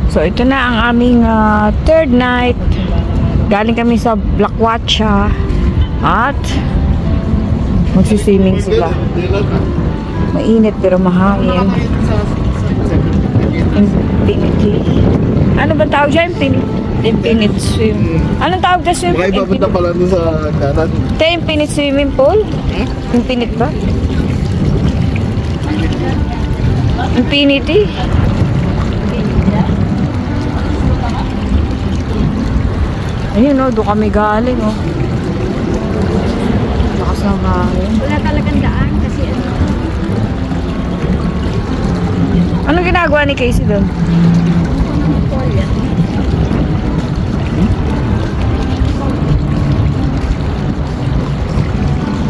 So, ito na ang aming third night. Galing kami sa Blackwacha. At magsiswimming sila. Mainit pero mahangin. Infinity. Ano ba tawag dyan? Infinite swim. Anong tawag dyan swim? Baka ipapunta pala doon sa kanan. Ito infinite swimming pool? Infinite ba? Infinity? Ayun o, doon kami galing o. Lakas ng hangin. Wala talagang daan kasi ano. Anong ginagawa ni Casey doon?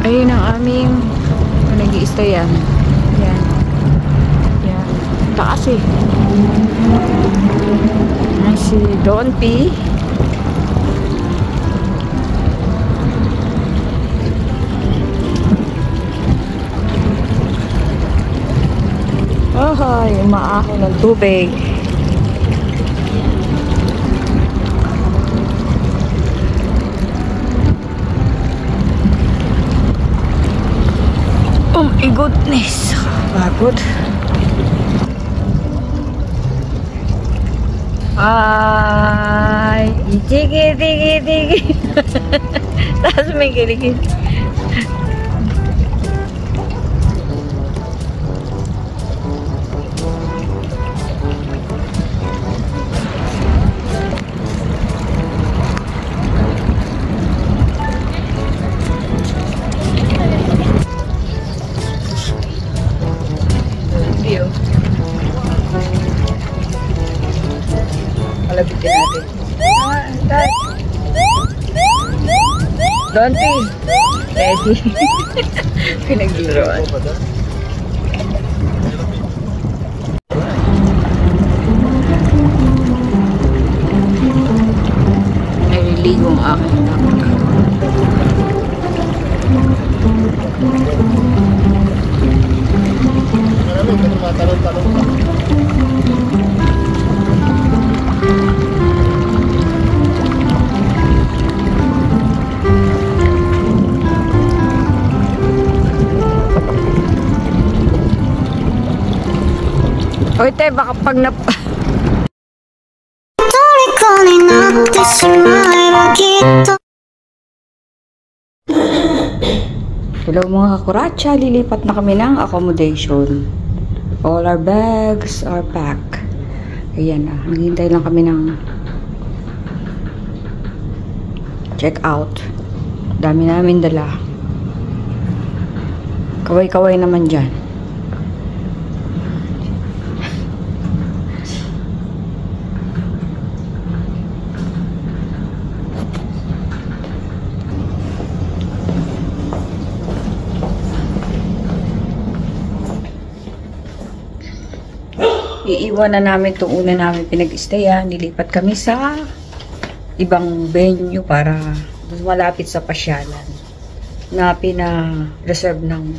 Ayun ang aming nag-i-stay yan. Yan. Yan. Taas eh. Yan si Don P. Ay, umaaho ng tubig. Oh my goodness. Pagod. Ay, tigi. Tapos may kiligin. Palabitin natin. Dad. Donty. Eddie. Pinagluruan. Naliligo ang aking anak. Oy, te, baka pag Hello mga kakuracha, lilipat na kami ng accommodation. All our bags are packed. Ayan na, naghihintay lang kami ng check out. Dami namin dala. Kaway-kaway naman dyan. Iiwan na namin itong una namin pinag-stayan. Nilipat kami sa ibang venue para mas malapit sa pasyalan na pina-reserve ng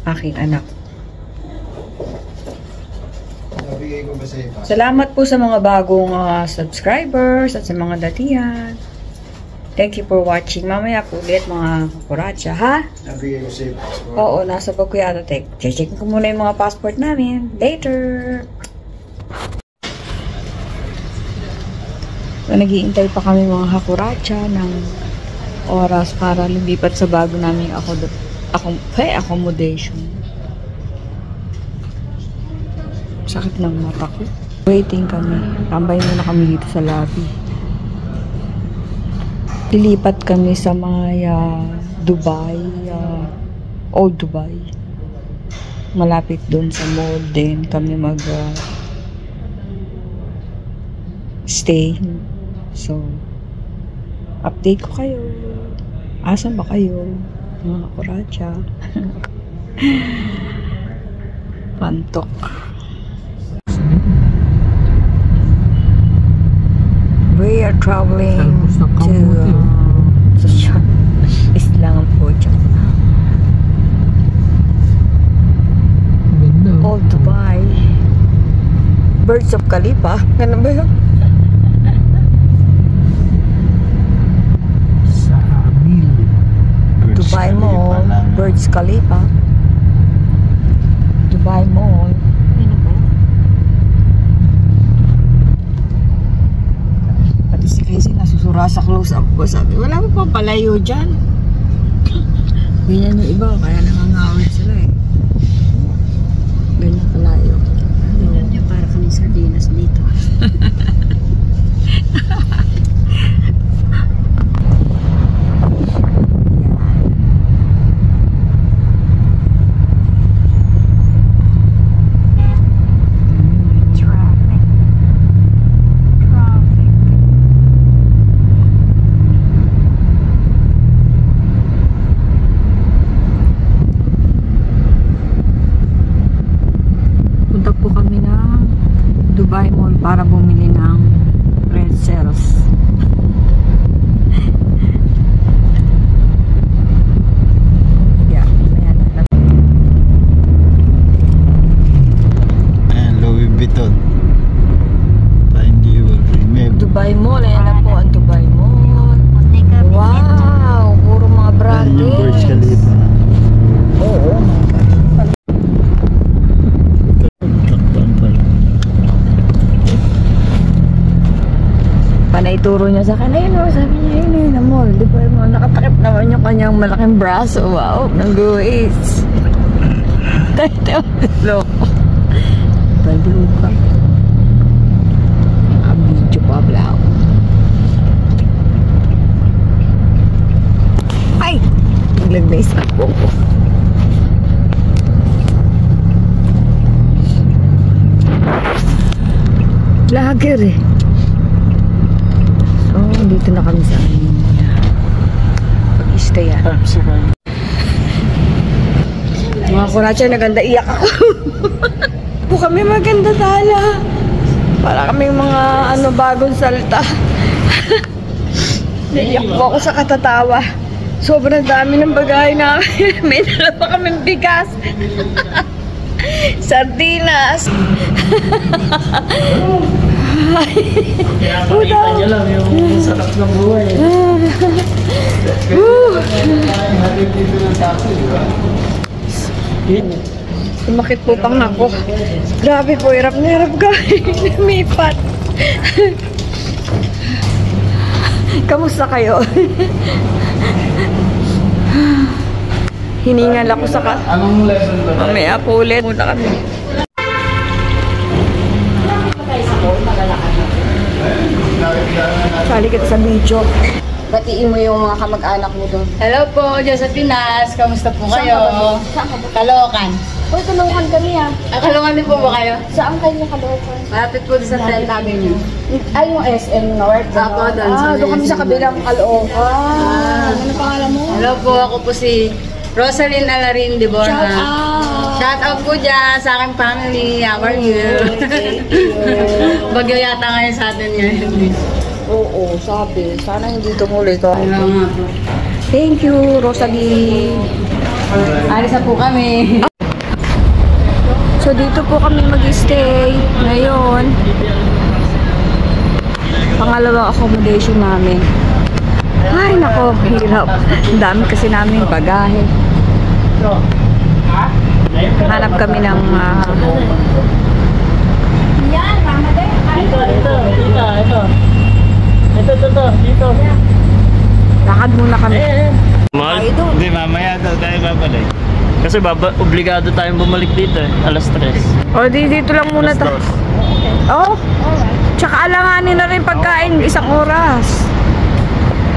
aking anak. Salamat po sa mga bagong subscribers at sa mga datihan. Thank you for watching. Mamaya po ulit mga kakuracha, ha? Nabigay ko sa passport. Oo, nasa bag ko yata. Check ko muna yung mga passport namin. Later! So, nag-iintay pa kami mga kakuracha ng oras para lumipat sa bago namin accommodation. Sakit ng mata ko. Waiting kami. Tambay muna kami dito sa lobby. Lilipat kami sa mga Dubai, Old Dubai. Malapit doon sa mall din kami mag stay. So, update ko kayo. Asan ba kayo? Mga kakuracha. Pantok. We are traveling to Islam Foja. Old Dubai. Birds of Khalifa. Ganun ba yun? Sa amin. Dubai Mall. Birds Khalifa. Dubai Mall. Ano ba? Pati si Casey nasusura sa close-up ko. Sabi, wala mo pa palayo dyan. Ganyan yung iba, kaya nangangawit sila eh. Ganyan palayo. Ganyan niya para kami sardinas dito. Punta po kami ng Dubai Mall para bumili ng pretzels. Yeah, ayan. And Louis Vuitton. Find you will remember. Dubai Mall, ayan na po ang Dubai Mall. Wow, puro mga Yan yung Burj branded. Khalifa. Oo. Takpan pala. Panay turo niya sa akin, ayun o, sabi niya, yun na mall. Di ba mo, nakatakip naman yung kanyang malaking braso. Wow, ng guwis. Tayo, loko. Baliw ka. Ang video pa, blau. Ay! Naglag na isa po ko. Lager eh. So, dito na kami sa aming pag-stayan. Mga kuracha, naganda iyak ako. Po kami maganda tala. Para kaming mga bagong salta. Naiyak po ako sa katatawa. Sobrang dami ng bagay namin. May dala pa kaming bigas. Sardinas. Kita nyo lang yung sarap ng buhay. Sumakit po pang ako. Grabe po, hirap na hirap ka. Lumipat. Kamusta kayo? Hiningal ako sa Anong level ba? mamaya po ulit. Muna kami. Sali kita sa video. Batiin mo yung mga kamag-anak mo doon. Hello po, Josephinas. Kamusta po kayo? Caloocan. Uy, tulungan kami ah. Caloocan din po ba kayo? Saan kayo nakalokan? Malapit po sa 10th Avenue. Ay, yung SM North. Apo, doon sa doon kami sa kabilang Caloocan. Ano pangalan mo? Hello po, ako po si Rosalyn Alarin de Borna. Shout out! Shout out po dyan sa aking family. How are you? Bagyo yata ngayon sa atin ngayon. Oo, sabi. Sana hindi tumuloy to. Hello nga po. Thank you, Rosalie. Alis na po kami. So, dito po kami mag-stay ngayon. Pangalawang accommodation namin. Ay, nako, hirap. Ang dami kasi namin bagahe. Hanap kami ng Dito. lakad muna kami. Mahal? Tayo doon. Hindi, mamaya daw tayo babalik. Kasi obligado tayong bumalik dito eh. Alas 3. O, dito lang muna Alas tayo. 2. Oh, tsaka alanganin na rin pagkain isang oras.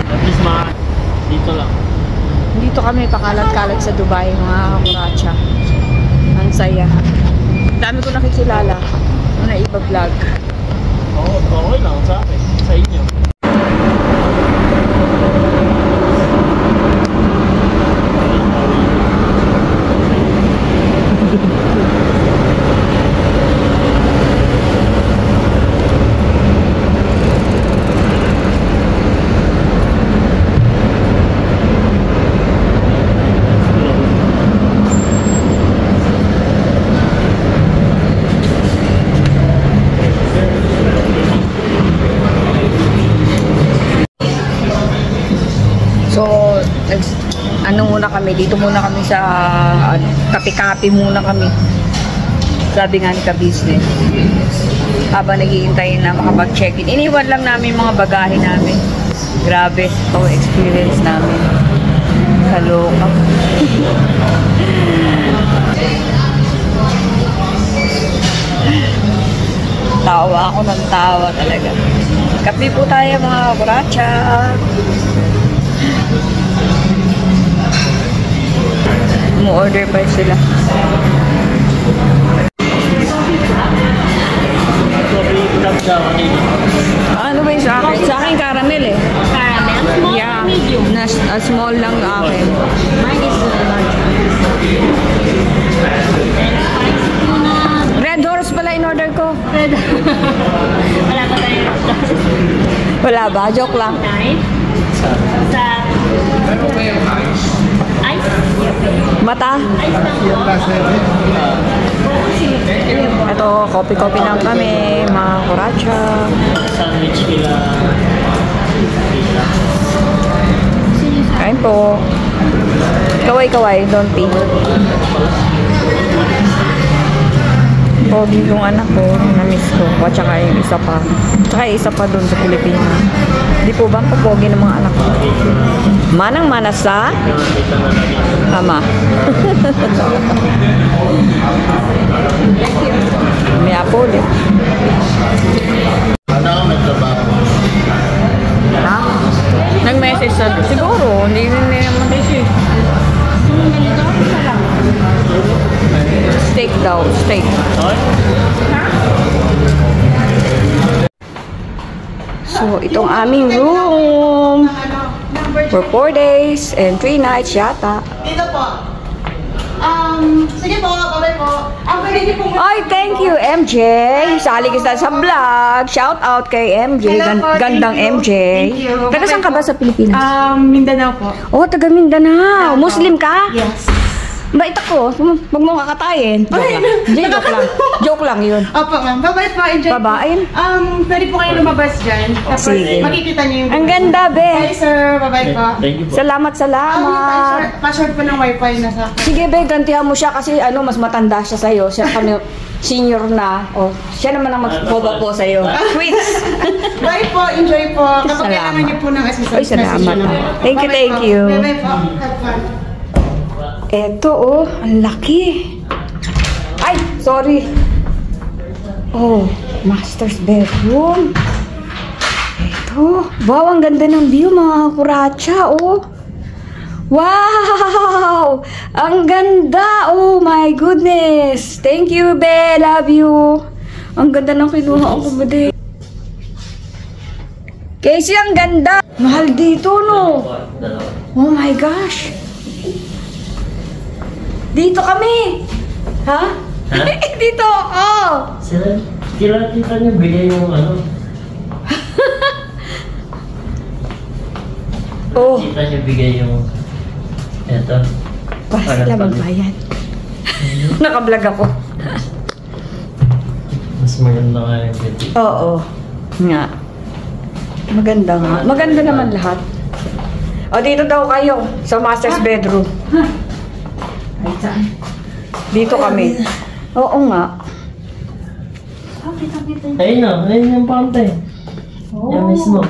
At least dito lang. Dito kami pakalat-kalat sa Dubai, mga kakuracha. Ang saya. Dami ko nakikilala. Na iba-vlog. Oo, okay lang sa akin. Sa inyo. ano muna kami, dito muna kami sa kape-kape muna kami. Sabi nga ni ka-business. Habang naghihintay na makapag-check-in. Iniwan lang namin mga bagahe namin. Grabe, ito experience namin. Kaloka. Tawa ako ng tawa talaga. Kape po tayo mga buracha. Mu-order pa sila. Ano ba yung sa akin? Sa akin caramel eh. Caramel? Small Yeah. medium? Small lang akin. Mine is large. Red Horse pala in order ko. Red. Wala pa tayo. Wala ba? Joke lang. Knife. Sa... Ice? Mata. Ice lang po. Ito, coffee lang kami. Mga kuracha. Sandwich nila. Kain po. Kaway-kaway, don't pee. Pogi yung anak ko, na-miss ko. At saka yung isa pa. Tsaka yung isa pa dun sa Pilipinas. Di po ba ang pogi ng mga anak ko? Manang-mana sa ama. May apple eh. Ano ang nagtrabaho? Ha? Nag-message sa... Siguro, hindi naman din siya. Steak daw, steak. So, itong aming room for 4 days and 3 nights yata. Dito po. Sige po, babay po. Pwede niyo po. Ay, thank you, MJ. Sali kita sa vlog. Shout out kay MJ. Hello po, Gandang thank you. MJ. Thank you. Taga saan ka ba sa Pilipinas? Mindanao po. Oh, taga Mindanao. Muslim ka? Yes. Bait ako. Huwag mo kakatayin. Joke lang. Joke lang yun. Opo, ma'am. Bye-bye po. Enjoy po. Babain? Pwede po kayo lumabas dyan. Tapos Sige. makikita niyo yung... Ang ganda, Bye, be. sir. Bye-bye po. Thank you po. Salamat. Password po ng wifi na sa akin. Sige, be. Gantihan mo siya kasi mas matanda siya sa'yo. Siya kami senior na. O, siya naman ang magpoba po sa'yo. Sweets. Bye po. Enjoy po. Kapag Salamat. kailangan niyo po ng assistance, Ay, salamat. message niyo lang. Thank you, Bye-bye thank po. you. Bye-bye po. Have fun. Eto, ang laki. Ay, sorry. Oh, master's bedroom. Eto. Wow, ang ganda ng view, mga kuracha, oh. Wow! Ang ganda! Oh my goodness! Thank you, be! Love you! Ang ganda ng kinuha ko, be. Casey, ang ganda! Mahal dito, no? Oh my gosh! Dito kami! Ha? Ha? Dito! Oh! Kila tita niyo bigay yung ano. Oh! Tita niyo bigay yung... Eto. Para sila magbayad. Nakablog ako. Mas maganda nga yung video. Oo. Nga. Maganda nga. Maganda naman lahat. O, dito daw kayo. Sa master's bedroom. Dito kami. Oo nga. Ayun na. Ayun yung pante. Yan mismo.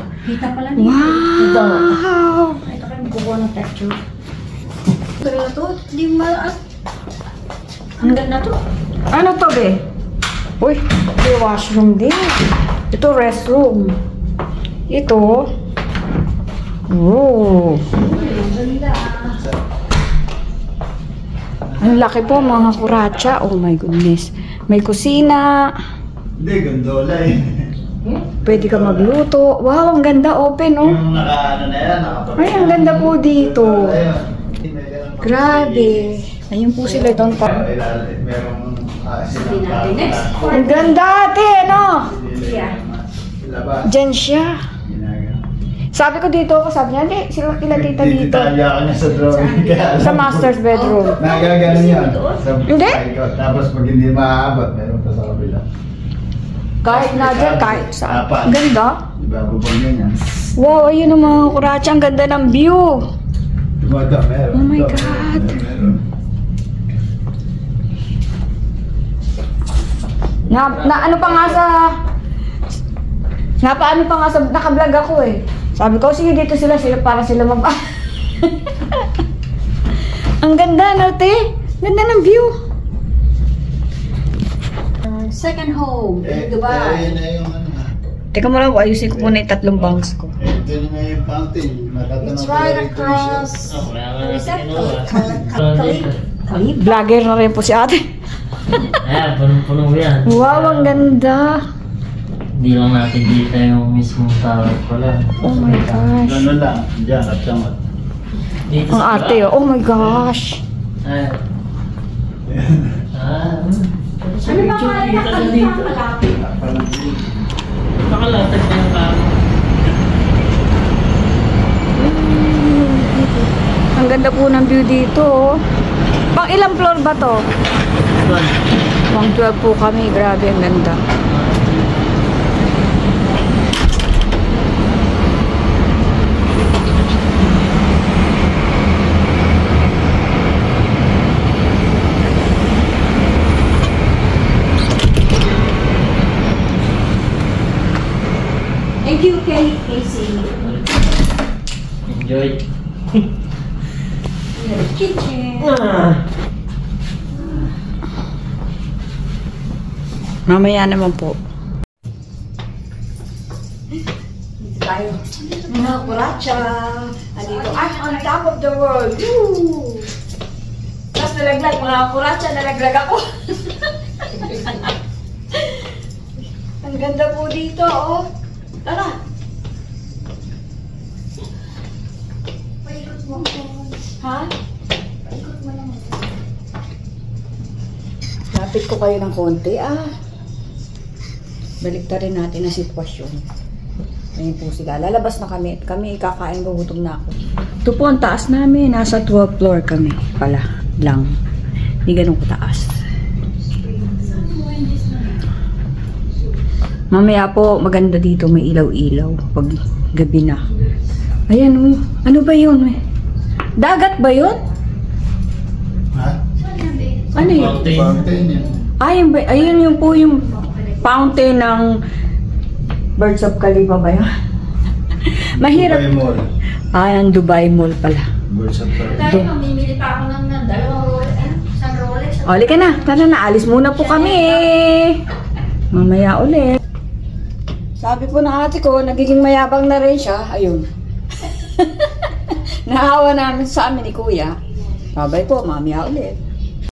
Wow! Ito kayo magkukuha ng texture. Pero na to, hindi ma... Ang ganda to. Ano to, be? Uy, may washroom din. Ito, restroom. Ito. Oh. Ang laki po, mga kuracha. Oh my goodness. May kusina. Hindi, gondola eh. Pwede ka magluto. Wow, ang ganda. Open, oh. Yung naka-ano na yan, nakapag- Ay, ang ganda po dito. Ayun. Grabe. Ayun po sila doon pa. Merong silang Ang ganda, ate, ano? labas. Diyan siya. Ginagawa. Sabi ko dito, sabi niya, hindi, sila kila tita dito. Detalya ka niya sa drawing. Kaya alam Sa ko. master's bedroom. Nagagano yan. Sa Hindi. ikot. Tapos pag hindi maaabot, meron pa sa kabila. Kahit na dyan, kahit saan. Ang ganda. Diba, bubong yun yan. Wow, ayun ang mga kuracha. Ang ganda ng view. Meron. Oh my God. Meron. Na ano pa nga sa... Napaano pa nga sa... Nakablog ako eh. Sabi ko, sige dito sila para sila mag... Ang ganda, no, te? Ganda ng view. Second home in Dubai. Na yung ano nga. Teka mo lang, ayusin ko muna yung 3 bangs ko. Ito na nga yung fountain. It's right across. Oh, kaya nga What is that? natin Vlogger na rin po si ate. Ayan, punong-puno yan. Wow, ang ganda. Hindi lang natin dito yung mismong tower pala. Oh my gosh. Ano lang, dyan, at samot. Dito Ang ate, oh my gosh. Ayan. Ano ba nga dito? Nakalatag na yung kamo. Ang ganda po ng view dito. Oh. Pang ilang floor ba to? Pang 12 po kami. Grabe, ang ganda. Thank you, Casey. Enjoy. Kitchen. Mamaya naman po. Dito tayo. Mga kuracha. Andito, I'm on top of the world. Woo! Tapos nalaglag, mga kuracha, nalaglag ako. Ang ganda po dito, oh. Tara. Paikot mo ako. Ha? Paikot mo lang. Lapit ko kayo ng konti, ah. Baliktarin natin ang sitwasyon. Ayun po sila. Lalabas na kami. Kami kakain, gugutom na ako. Ito po ang taas namin. Nasa 12th floor kami. Pala. Lang. Hindi ganun kataas. Mamaya po, maganda dito. May ilaw-ilaw. Pag gabi na. Ayan, oh. Ano ba yun? Dagat ba yun? Ha? Ano yun? Fountain yan. Ayun yung po yung fountain ng Birds of Khalifa ba yun? Mahirap. Dubai Mall. Ang Dubai Mall pala. Birds of Khalifa. Tayo, mamimili pa ako ng 2 Rolex. Isang Rolex. Oli ka na. Tara na. Alis muna po kami. Mamaya ulit. Sabi po ng ate ko, nagiging mayabang na rin siya. Ayun. Nahawa namin sa amin ni Kuya. Babay po. Mamaya ulit.